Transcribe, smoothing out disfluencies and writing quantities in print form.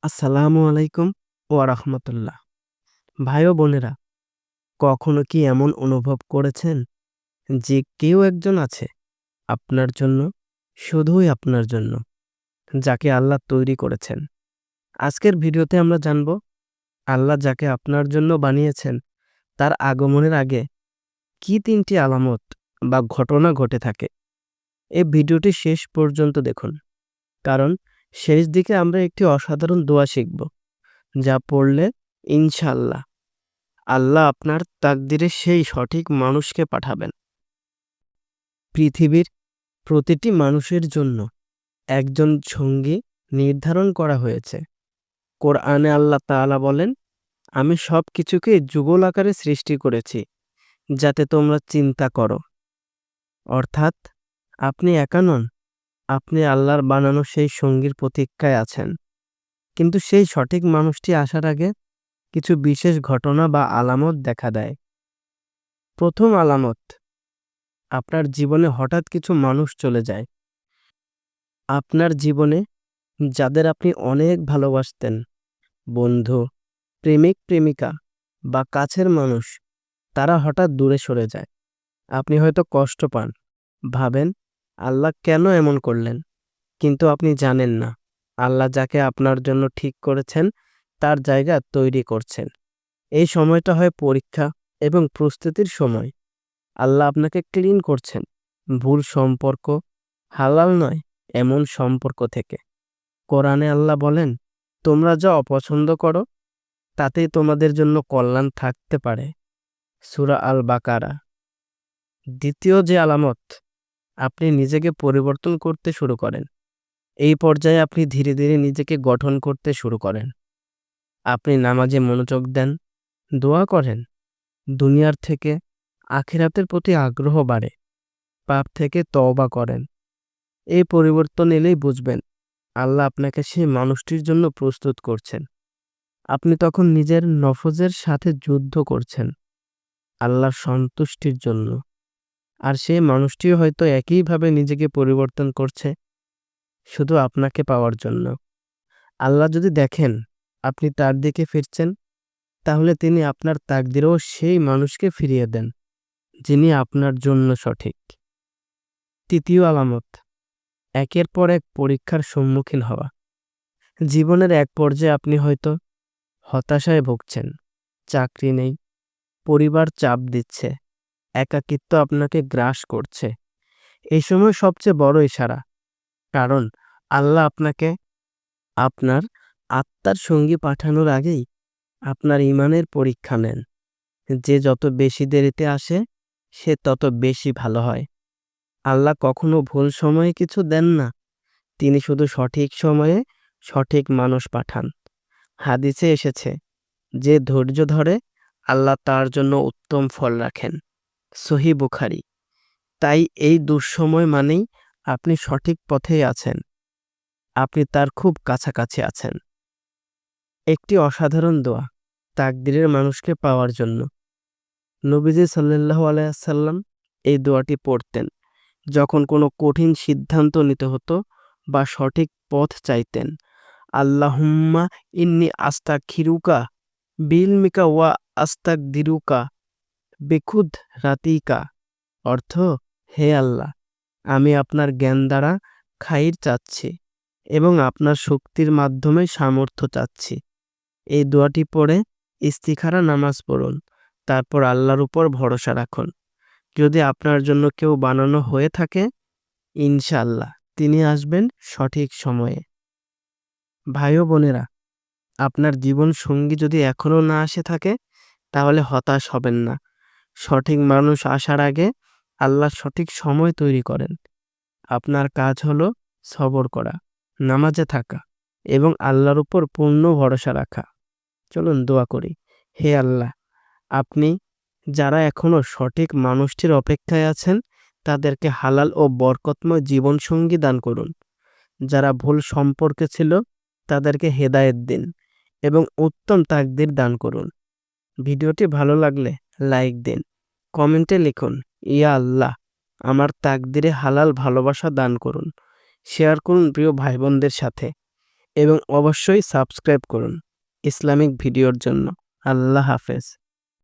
আসসালামু আলাইকুম ওয়া রাহমাতুল্লাহ। ভাই ও বোনেরা, কখনো কি এমন অনুভব করেছেন যে কেউ একজন আছে আপনার জন্য, শুধুই আপনার জন্য, যাকে আল্লাহ তৈরি করেছেন? আজকের ভিডিওতে আমরা জানব আল্লাহ যাকে আপনার জন্য বানিয়েছেন তার আগমনের আগে কি ৩টি আলামত বা ঘটনা ঘটে থাকে। এই ভিডিওটি শেষ পর্যন্ত দেখুন, কারণ শেষ দিকে আমরা একটি অসাধারণ দোয়া শিখব, যা পড়লে ইনশাআল্লাহ আল্লাহ আপনার তাকদিরে সেই সঠিক মানুষকে পাঠাবেন। পৃথিবীর প্রতিটি মানুষের জন্য একজন সঙ্গী নির্ধারণ করা হয়েছে। কোরআনে আল্লাহ তাআলা বলেন, আমি সব কিছুকে যুগল আকারে সৃষ্টি করেছি যাতে তোমরা চিন্তা করো। অর্থাৎ আপনি একা নন, আপনি আল্লাহর বানানো সেই সঙ্গীর প্রতীক্ষায় আছেন। কিন্তু সেই সঠিক মানুষটি আসার আগে কিছু বিশেষ ঘটনা বা আলামত দেখা দেয়। প্রথম আলামত, আপনার জীবনে হঠাৎ কিছু মানুষ চলে যায়। আপনার জীবনে যাদের আপনি অনেক ভালোবাসতেন, বন্ধু, প্রেমিক প্রেমিকা বা কাছের মানুষ, তারা হঠাৎ দূরে সরে যায়। আপনি হয়তো কষ্ট পান, ভাবেন আল্লাহ কেন এমন করলেন, কিন্তু আপনি জানেন না আল্লাহ যাকে আপনার জন্য ঠিক করেছেন তার জায়গা তৈরি করছেন। এই সময়টা হয় পরীক্ষা এবং প্রস্তুতির সময়। আল্লাহ আপনাকে ক্লিন করছেন ভুল সম্পর্ক, হালাল নয় এমন সম্পর্ক থেকে। কোরআনে আল্লাহ বলেন, তোমরা যা অপছন্দ করো তাতেই তোমাদের জন্য কল্যাণ থাকতে পারে। সূরা আল বাকারা। দ্বিতীয় যে আলামত, আপনি নিজেকে পরিবর্তন করতে শুরু করেন। এই পর্যায়ে আপনি ধীরে ধীরে নিজেকে গঠন করতে শুরু করেন। আপনি নামাজে মনোযোগ দেন, দোয়া করেন, দুনিয়ার থেকে আখিরাতের প্রতি আগ্রহ বাড়ে, পাপ থেকে তওবা করেন। এই পরিবর্তন এলেই বুঝবেন আল্লাহ আপনাকে সেই মানুষটির জন্য প্রস্তুত করছেন। আপনি তখন নিজের নফসের সাথে যুদ্ধ করছেন আল্লাহর সন্তুষ্টির জন্য। আর সেই মানুষটিও হয়তো একইভাবে নিজেকে পরিবর্তন করছে শুধু আপনাকে পাওয়ার জন্য। আল্লাহ যদি দেখেন আপনি তার দিকে ফিরছেন, তাহলে তিনি আপনার তাকদিরেও সেই মানুষকে ফিরিয়ে দেন যিনি আপনার জন্য সঠিক। তৃতীয় আলামত, একের পর এক পরীক্ষার সম্মুখীন হওয়া। জীবনের এক পর্যায়ে আপনি হয়তো হতাশায় ভুগছেন, চাকরি নেই, পরিবার চাপ দিচ্ছে, একাকিত্ব আপনাকে গ্রাস করছে। এই সময় সবচেয়ে বড় ইশারা, কারণ আল্লাহ আপনাকে আপনার আত্মার সঙ্গী পাঠানোর আগেই আপনার ঈমানের পরীক্ষা নেন। যে যত বেশি দেরিতে আসে সে তত বেশি ভালো হয়। আল্লাহ কখনো ভুল সময়ে কিছু দেন না, তিনি শুধু সঠিক সময়ে সঠিক মানুষ পাঠান। হাদিসে এসেছে, যে ধৈর্য ধরে আল্লাহ তার জন্য উত্তম ফল রাখেন। সহিহ বুখারী। তাই এই দুঃসময় মানেই আপনি সঠিক পথেই আছেন, আপনি তার খুব কাছাকাছি আছেন। একটি অসাধারণ দোয়া তাকদিরের মানুষকে পাওয়ার জন্য। নবীজি সাল্লাল্লাহু আলাইহি ওয়াসাল্লাম এই দোয়াটি পড়তেন যখন কোনো কঠিন সিদ্ধান্ত নিতে হতো বা সঠিক পথ চাইতেন। আল্লাহুম্মা ইন্নী আস্তাগফিরুকা বিইলমিকা ওয়া আস্তাগদিরুকা বিকুদরাতিকা। অর্থ, হে আল্লাহ, আমি আপনার জ্ঞান দ্বারা খাইর চাচ্ছি এবং আপনার শক্তির মাধ্যমে সামর্থ্য চাচ্ছি। এই দোয়াটি পড়ে ইস্তিখারা নামাজ পড়ুন, তারপর আল্লাহর উপর ভরসা রাখুন। যদি আপনার জন্য কেউ বানানো হয়ে থাকে, ইনশাআল্লাহ তিনি আসবেন সঠিক সময়ে। ভাই ও বোনেরা, আপনার জীবন সঙ্গী যদি এখনো না আসে থাকে, তাহলে হতাশ হবেন না। সঠিক মানুষ আসার আগে আল্লাহ সঠিক সময় তৈরি করেন। আপনার কাজ হলো সবর করা, নামাজে থাকা এবং আল্লাহর উপর পূর্ণ ভরসা রাখা। চলুন দোয়া করি। হে আল্লাহ, আপনি যারা এখনো সঠিক মানুষটির অপেক্ষায় আছেন তাদেরকে হালাল ও বরকতময় জীবনসঙ্গী দান করুন। যারা ভুল সম্পর্কে ছিল তাদেরকে হেদায়েত দিন এবং উত্তম তাকদির দান করুন। ভিডিওটি ভালো লাগলে লাইক দিন, কমেন্টে লিখুন, ইয়া আল্লাহ, আমার তাকদিরে হালাল ভালোবাসা দান করুন। শেয়ার করুন প্রিয় ভাই বোনদের সাথে। এবং অবশ্যই সাবস্ক্রাইব করুন ইসলামিক ভিডিওর জন্য। আল্লাহ হাফেজ।